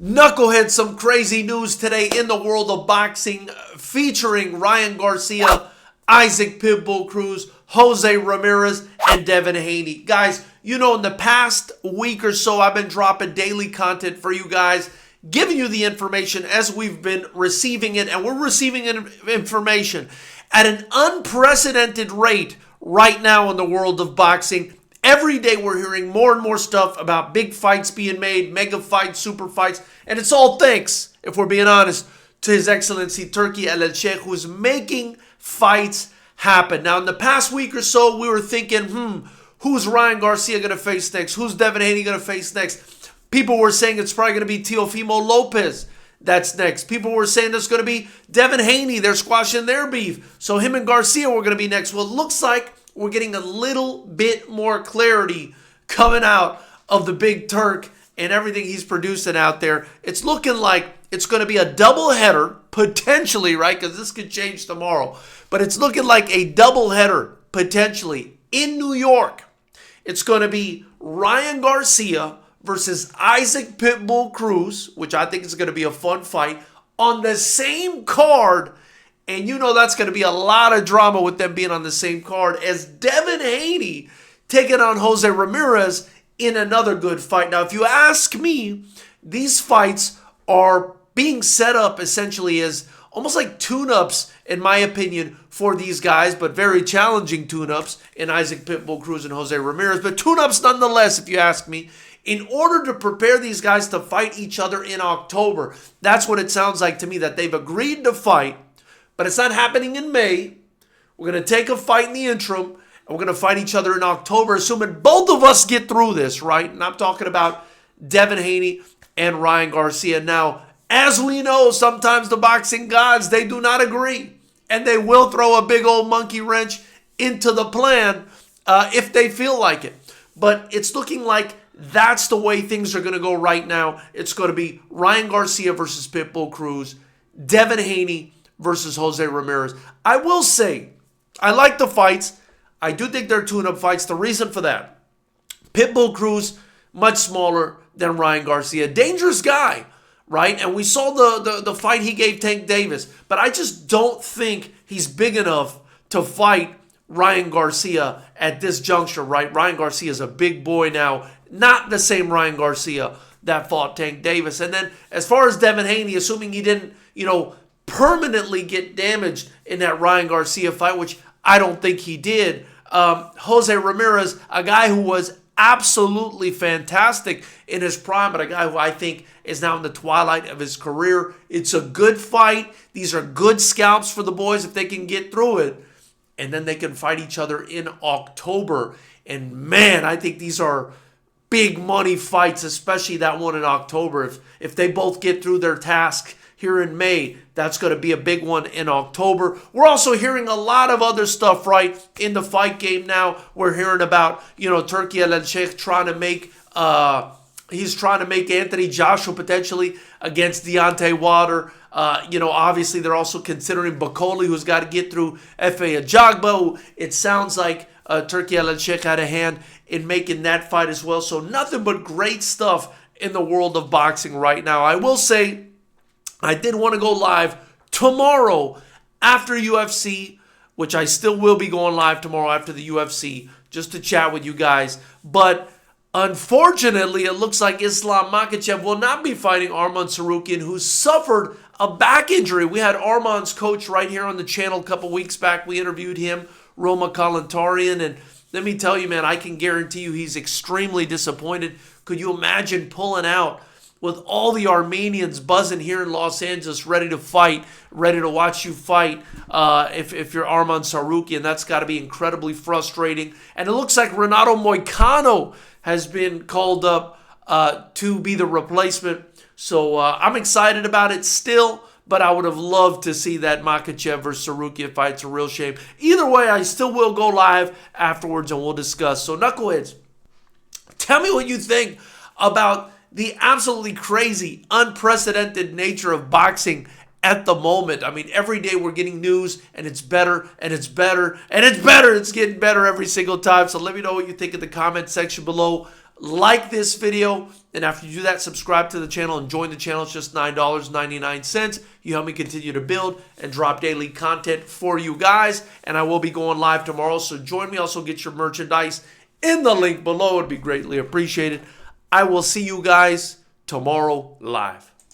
Knuckleheads, some crazy news today in the world of boxing featuring Ryan Garcia, Isaac Pitbull Cruz, Jose Ramirez, and Devin Haney. Guys, you know, in the past week or so, I've been dropping daily content for you guys, giving you the information as we've been receiving it, and we're receiving information at an unprecedented rate right now in the world of boxing. Every day we're hearing more and more stuff about big fights being made, mega fights, super fights, and it's all thanks, if we're being honest, to His Excellency Turki who's making fights happen. Now, in the past week or so, we were thinking, who's Ryan Garcia going to face next? Who's Devin Haney going to face next? People were saying it's probably going to be Teofimo Lopez that's next. People were saying it's going to be Devin Haney. They're squashing their beef. So him and Garcia were going to be next. Well, it looks like we're getting a little bit more clarity coming out of the Big Turk and everything he's producing out there. It's looking like it's going to be a doubleheader, potentially, right? Because this could change tomorrow. But it's looking like a doubleheader, potentially, in New York. It's going to be Ryan Garcia versus Isaac Pitbull Cruz, which I think is going to be a fun fight, on the same card. And you know that's going to be a lot of drama with them being on the same card as Devin Haney taking on Jose Ramirez in another good fight. Now, if you ask me, these fights are being set up essentially as almost like tune-ups, in my opinion, for these guys, but very challenging tune-ups in Isaac Pitbull Cruz and Jose Ramirez. But tune-ups nonetheless, if you ask me, in order to prepare these guys to fight each other in October. That's what it sounds like to me, that they've agreed to fight. But it's not happening in May. We're going to take a fight in the interim, and we're going to fight each other in October, assuming both of us get through this, right? And I'm talking about Devin Haney and Ryan Garcia. Now, as we know, sometimes the boxing gods, they do not agree. And they will throw a big old monkey wrench into the plan if they feel like it. But it's looking like that's the way things are going to go right now. It's going to be Ryan Garcia versus Pitbull Cruz, Devin Haney versus Jose Ramirez. I will say, I like the fights. I do think they're tune-up fights. The reason for that, Pitbull Cruz, much smaller than Ryan Garcia. Dangerous guy, right? And we saw the fight he gave Tank Davis. But I just don't think he's big enough to fight Ryan Garcia at this juncture, right? Ryan Garcia is a big boy now. Not the same Ryan Garcia that fought Tank Davis. And then as far as Devin Haney, assuming he didn't, permanently get damaged in that Ryan Garcia fight, which I don't think he did. Jose Ramirez, a guy who was absolutely fantastic in his prime, but a guy who I think is now in the twilight of his career. It's a good fight. These are good scalps for the boys if they can get through it. And then they can fight each other in October. And man, I think these are big money fights, especially that one in October. If they both get through their task here in May, that's going to be a big one in October. We're also hearing a lot of other stuff, right, in the fight game now. We're hearing about, Turki trying to make, he's trying to make Anthony Joshua potentially against Deontay Wilder. Obviously they're also considering Bakoli, who's got to get through Efe Ajagba. It sounds like Turki had a hand in making that fight as well. So nothing but great stuff in the world of boxing right now. I will say, I did want to go live tomorrow after UFC, which I still will be going live tomorrow after the UFC, just to chat with you guys. But unfortunately, it looks like Islam Makhachev will not be fighting Arman Tsarukyan, who suffered a back injury. We had Arman's coach right here on the channel a couple weeks back. We interviewed him, Roma Kalantarian, and let me tell you, man, I can guarantee you he's extremely disappointed. Could you imagine pulling out with all the Armenians buzzing here in Los Angeles, ready to fight, ready to watch you fight? If you're Arman Tsarukyan, that's got to be incredibly frustrating. And it looks like Renato Moicano has been called up to be the replacement. So I'm excited about it still, but I would have loved to see that Makhachev versus Tsarukyan fight. It's a real shame. Either way, I still will go live afterwards and we'll discuss. So Knuckleheads, tell me what you think about the absolutely crazy, unprecedented nature of boxing at the moment. I mean, every day we're getting news, and it's better, and it's better, and it's better. It's getting better every single time. So let me know what you think in the comment section below. like this video, and after you do that, subscribe to the channel and join the channel. It's just $9.99. You help me continue to build and drop daily content for you guys, and I will be going live tomorrow, so join me. Also, get your merchandise in the link below. It would be greatly appreciated. I will see you guys tomorrow live.